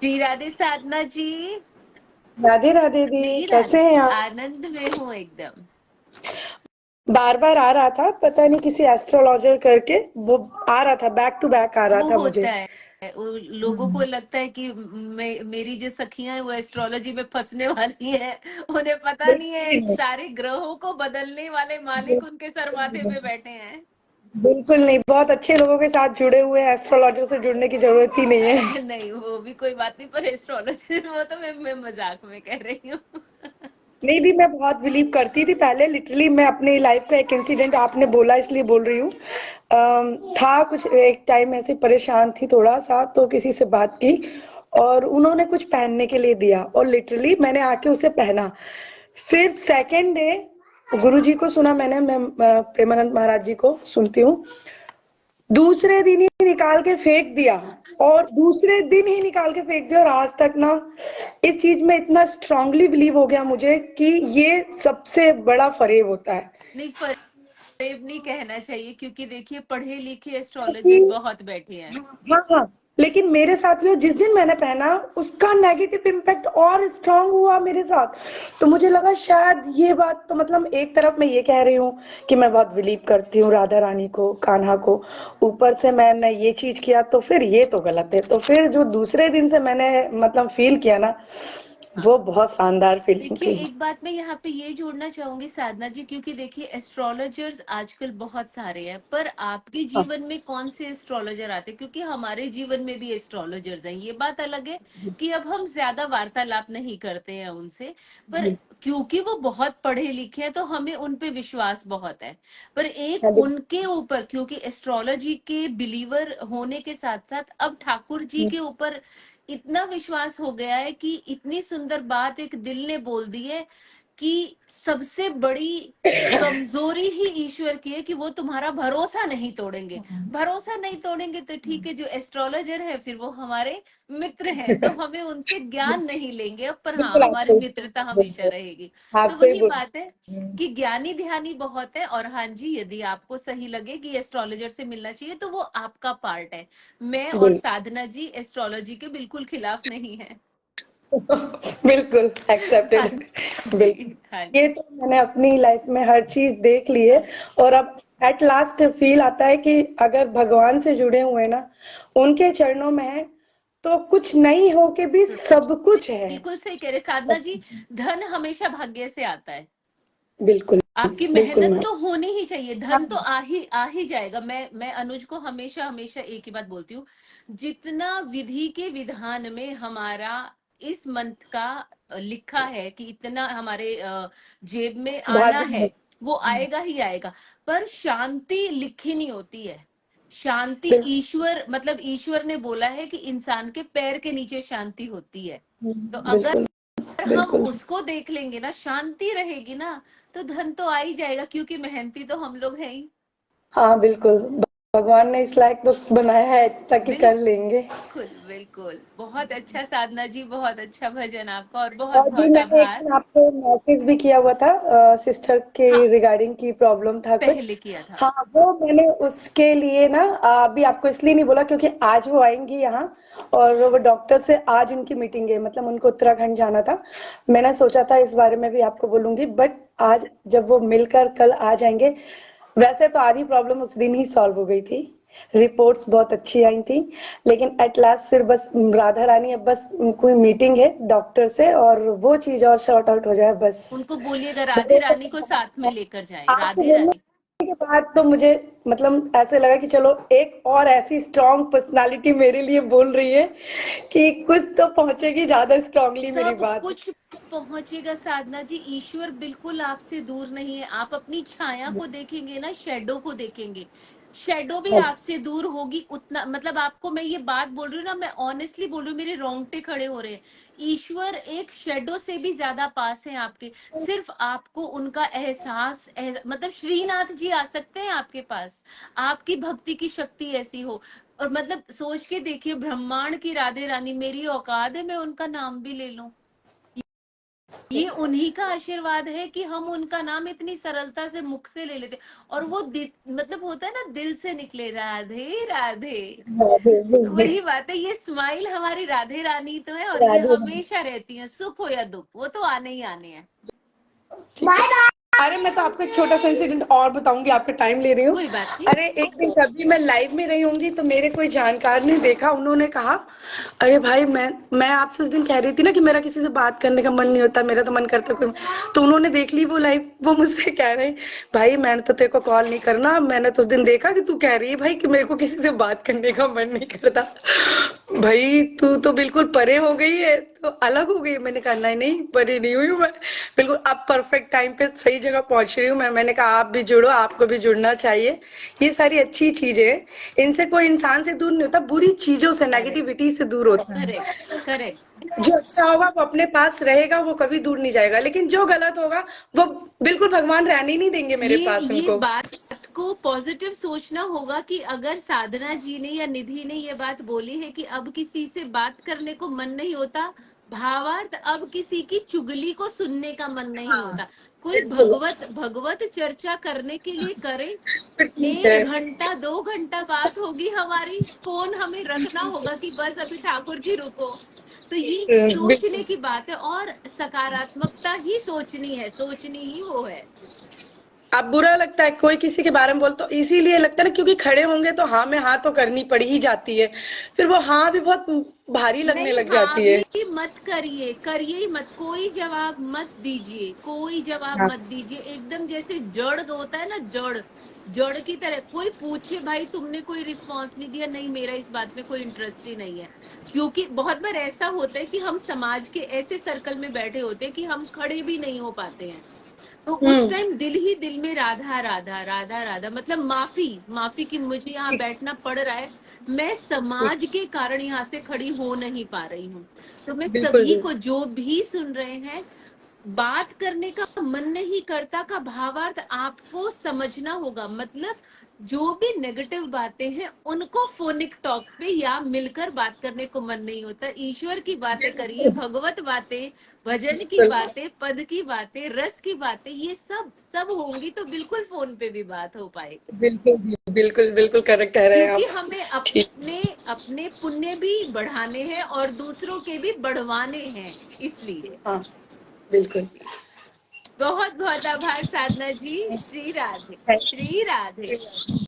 जी राधे साधना जी। राधे राधे दी, जी कैसे राधे, हैं आप? आनंद में हूँ एकदम। बार बार आ रहा था, पता नहीं किसी एस्ट्रोलॉजर करके वो आ रहा था, बैक टू बैक आ रहा वो था होता मुझे। है, वो लोगों को लगता है कि मेरी जो सखियां हैं वो एस्ट्रोलॉजी में फंसने वाली है। उन्हें पता नहीं बिल्कुल है नहीं। सारे ग्रहों को बदलने वाले मालिक उनके सर माथे पे बैठे हैं। बिल्कुल नहीं, बहुत अच्छे लोगों के साथ जुड़े हुए हैं, एस्ट्रोलॉजर से जुड़ने की जरूरत ही नहीं है। नहीं वो भी कोई बात नहीं, पर एस्ट्रोलॉजी वो तो मैं मजाक में कह रही हूँ। नहीं दी, मैं बहुत बिलीव करती थी पहले, लिटरली मैं अपनी लाइफ का एक इंसिडेंट आपने बोला इसलिए बोल रही हूँ। था कुछ एक टाइम ऐसे परेशान थी थोड़ा सा, तो किसी से बात की और उन्होंने कुछ पहनने के लिए दिया और लिटरली मैंने आके उसे पहना। फिर सेकेंड डे गुरुजी को सुना मैंने, मैं प्रेमानंद महाराज जी को सुनती हूँ। दूसरे दिन ही निकाल के फेंक दिया और दूसरे दिन ही निकाल के फेंक दिया, और आज तक ना इस चीज में इतना स्ट्रांगली बिलीव हो गया मुझे कि ये सबसे बड़ा फरेब होता है। नहीं, फरेब नहीं कहना चाहिए, क्योंकि देखिए पढ़े लिखे क्योंकि एस्ट्रोलॉजर्स बहुत बैठे हैं। हाँ हाँ, लेकिन मेरे साथ में जिस दिन मैंने पहना उसका नेगेटिव इम्पैक्ट और स्ट्रांग हुआ मेरे साथ। तो मुझे लगा शायद ये बात, तो मतलब एक तरफ मैं ये कह रही हूँ कि मैं बहुत बिलीव करती हूँ राधा रानी को, कान्हा को, ऊपर से मैंने ये चीज किया तो फिर ये तो गलत है। तो फिर जो दूसरे दिन से मैंने मतलब फील किया ना, हाँ, वो बहुत शानदार फीलिंग देखिए थी। एक बात मैं यहाँ पे ये जोड़ना चाहूंगी साधना जी, क्योंकि देखिए एस्ट्रोलॉजर्स आजकल बहुत सारे हैं, पर आपके हाँ जीवन में कौन से एस्ट्रोलॉजर आते हैं? क्योंकि हमारे जीवन में भी एस्ट्रोलॉजर्स हैं, ये बात अलग है कि अब हम ज्यादा वार्तालाप नहीं करते हैं उनसे, पर जी। क्योंकि वो बहुत पढ़े लिखे हैं तो हमें उन पे विश्वास बहुत है। पर एक हाँ, बिल्कुल। उनके ऊपर, क्योंकि एस्ट्रोलॉजी के बिलीवर होने के साथ साथ अब ठाकुर जी के ऊपर इतना विश्वास हो गया है कि इतनी सुंदर बात एक दिल ने बोल दी है कि सबसे बड़ी कमजोरी ही ईश्वर की है कि वो तुम्हारा भरोसा नहीं तोड़ेंगे। भरोसा नहीं तोड़ेंगे तो ठीक है, जो एस्ट्रोलॉजर है फिर वो हमारे मित्र हैं, तो हमें उनसे ज्ञान नहीं लेंगे अब, पर हाँ बिल्कुल आप हमारी सही मित्रता बोल हमेशा रहे रहेगी। हो, आप तो सही वही बोल बात है रहे हो। कि ज्ञानी ध्यानी बहुत है, और हाँ जी यदि आपको सही लगे कि एस्ट्रोलॉजर से मिलना चाहिए तो वो आपका पार्ट है। मैं और बिल्कुल। साधना जी एस्ट्रोलॉजी के बिल्कुल खिलाफ नहीं है। बिल्कुल हाँ एक्सेप्टेड। जी। बिल्कुल। हाँ ये जी। तो मैंने अपनी लाइफ में हर चीज देख ली है। हाँ, और अब एट लास्ट फील आता है कि अगर भगवान से जुड़े हुए ना, उनके चरणों में है, तो कुछ नहीं हो के भी तो सब कुछ है। बिल्कुल सही कह रहे साधना सब जी। कुछ है। धन हमेशा भाग्य से आता है। बिल्कुल। आपकी बिल्कुल मेहनत मैम। तो होनी ही चाहिए, हाँ धन तो आ ही जाएगा। मैं अनुज को हमेशा हमेशा एक ही बात बोलती हूँ, जितना विधि के विधान में हमारा इस मंथ का लिखा है कि इतना हमारे जेब में आना भाग्य है, में। वो आएगा ही आएगा। पर शांति लिखी नहीं होती है। शांति बिल्कुल। ईश्वर, मतलब ईश्वर ने बोला है कि इंसान के पैर के नीचे शांति होती है। तो अगर बिल्कुल। हम बिल्कुल। उसको देख लेंगे ना, शांति रहेगी ना, तो धन तो आ ही जाएगा, क्योंकि मेहनती तो हम लोग हैं ही। हाँ बिल्कुल। भगवान ने इस लायक तो बनाया है ताकि कर लेंगे। बिल्कुल बिल्कुल, बहुत अच्छा साधना जी, बहुत अच्छा भजन आपका, और बहुत और जी बहुत मैंने एक आभार। दिन आपको मैसेज भी किया हुआ था, सिस्टर के हाँ, रिगार्डिंग की प्रॉब्लम था कुछ। पहले किया था। हाँ, वो मैंने उसके लिए ना अभी आपको इसलिए नहीं बोला क्योंकि आज वो आएंगी यहाँ, और वो डॉक्टर से आज उनकी मीटिंग है, मतलब उनको उत्तराखंड जाना था। मैंने सोचा था इस बारे में भी आपको बोलूंगी, बट आज जब वो मिलकर कल आ जाएंगे। वैसे तो आधी प्रॉब्लम उस दिन ही सॉल्व हो गई थी, रिपोर्ट्स बहुत अच्छी आई थी। लेकिन एट लास्ट फिर बस राधा रानी, अब बस कोई मीटिंग है डॉक्टर से और वो चीज और शॉर्ट आउट हो जाए बस। उनको बोलिएगा राधे मेरे रानी को साथ में को लेकर जाए, आपसे राधे बोलने रानी। के बाद तो मुझे मतलब ऐसे लगा कि चलो एक और ऐसी स्ट्रांग पर्सनालिटी मेरे लिए बोल रही है कि कुछ तो पहुंचेगी ज्यादा स्ट्रांगली मेरी सब बात। कुछ पहुंचेगा साधना जी, ईश्वर बिल्कुल आपसे दूर नहीं है। आप अपनी छाया को देखेंगे ना, शेडो को देखेंगे, शेडो भी आपसे दूर होगी उतना। मतलब आपको मैं ये बात बोल रही हूँ ना, मैं ऑनेस्टली बोल रही हूँ, मेरे रोंगटे खड़े हो रहे हैं। ईश्वर एक शेडो से भी ज्यादा पास है आपके। सिर्फ आपको उनका मतलब श्रीनाथ जी आ सकते हैं आपके पास, आपकी भक्ति की शक्ति ऐसी हो। और मतलब सोच के देखिए, ब्रह्मांड की राधे रानी, मेरी औकात है मैं उनका नाम भी ले लूं। ये उन्हीं का आशीर्वाद है कि हम उनका नाम इतनी सरलता से मुख से ले लेते, और वो मतलब होता है ना, दिल से निकले राधे राधे। तो राधे वही बात है, ये स्माइल हमारी राधे रानी तो है, और ये राधे। हमेशा रहती है, सुख हो या दुख, वो तो आने ही आने हैं। अरे मैं तो आपको एक छोटा सा इंसिडेंट और बताऊंगी, आपका टाइम ले रही हूँ। कोई बात नहीं। अरे एक दिन कभी मैं लाइव में रही होंगी तो मेरे कोई जानकार ने देखा, उन्होंने कहा अरे भाई मैं आपसे उस दिन कह रही थी ना कि मेरा किसी से बात करने का मन नहीं होता, मेरा तो मन करता कोई, तो उन्होंने देख ली वो लाइव, वो मुझसे कह रहे भाई मैंने तो तेरे को कॉल नहीं करना, मैंने तो उस दिन देखा कि तू कह रही है भाई कि मेरे को किसी से बात करने का मन नहीं करता। भाई तू तो बिल्कुल परे हो गई है, तो अलग हो गई है। मैंने कहा नहीं नहीं, परे नहीं हुई हूँ मैं, बिल्कुल अब परफेक्ट टाइम पे सही जगह पहुंच रही हूँ मैं। मैंने कहा आप भी जुड़ो, आपको भी जुड़ना चाहिए। ये सारी अच्छी चीजें हैं, इनसे कोई इंसान से दूर नहीं होता, बुरी चीजों से, करेक्ट, नेगेटिविटी से दूर होता है। Correct, correct. जो अच्छा होगा वो अपने पास रहेगा, वो कभी दूर नहीं जाएगा, लेकिन जो गलत होगा वो बिल्कुल भगवान रहने ही नहीं देंगे मेरे पास ये उनको। बात को पॉजिटिव सोचना होगा कि अगर साधना जी ने या निधि ने ये बात बोली है कि अब किसी से बात करने को मन नहीं होता, भावार्थ अब किसी की चुगली को सुनने का मन नहीं हाँ होता। कोई बिल्कुल, भगवत भगवत चर्चा करने के लिए करे, फिर ठीक है। 1 घंटा 2 घंटा बात होगी हमारी, फोन हमें रखना होगा कि बस अभी ठाकुर जी रुको। तो ये सोचने बिल्कुल। की बात है, और सकारात्मकता ही सोचनी है, सोचनी ही वो है। अब बुरा लगता है कोई किसी के बारे में बोल, तो इसीलिए लगता है ना, क्योंकि खड़े होंगे तो हाँ में हाँ तो करनी पड़ ही जाती है, फिर वो हाँ भी बहुत भारी लगने नहीं, लग हाँ जाती है। भी मत करिए, करिए ही मत, कोई जवाब मत दीजिए, कोई जवाब हाँ मत दीजिए, एकदम जैसे जड़ होता है ना, जड़, जड़ की तरह। कोई पूछे भाई तुमने कोई रिस्पांस नहीं दिया, नहीं मेरा इस बात में कोई इंटरेस्ट ही नहीं है। क्योंकि बहुत बार ऐसा होता है कि हम समाज के ऐसे सर्कल में बैठे होते हैं कि हम खड़े भी नहीं हो पाते हैं, तो उस हम्म। टाइम दिल ही दिल में राधा राधा राधा राधा, मतलब माफी, माफी कि मुझे यहाँ बैठना पड़ रहा है, मैं समाज के कारण यहाँ से खड़ी हो नहीं पा रही हूँ। तो मैं बिल्कुल सभी बिल्कुल। को, जो भी सुन रहे हैं, बात करने का मन नहीं करता का भावार्थ आपको समझना होगा। मतलब जो भी नेगेटिव बातें हैं उनको फोनिक टॉक पे या मिलकर बात करने को मन नहीं होता, ईश्वर की बातें करिए, भगवत बातें, भजन की बिल्कुल बातें, पद की बातें, रस की बातें, ये सब सब होंगी तो बिल्कुल फोन पे भी बात हो पाएगी। बिल्कुल बिल्कुल बिल्कुल करेक्ट कह रहे हैं क्योंकि आप। हमें ठीक। अपने अपने पुण्य भी बढ़ाने हैं और दूसरों के भी बढ़वाने हैं, इसलिए। हाँ बिल्कुल। बहुत बहुत आभार साधना जी। श्री राधे। थैंक श्री राधे। यू।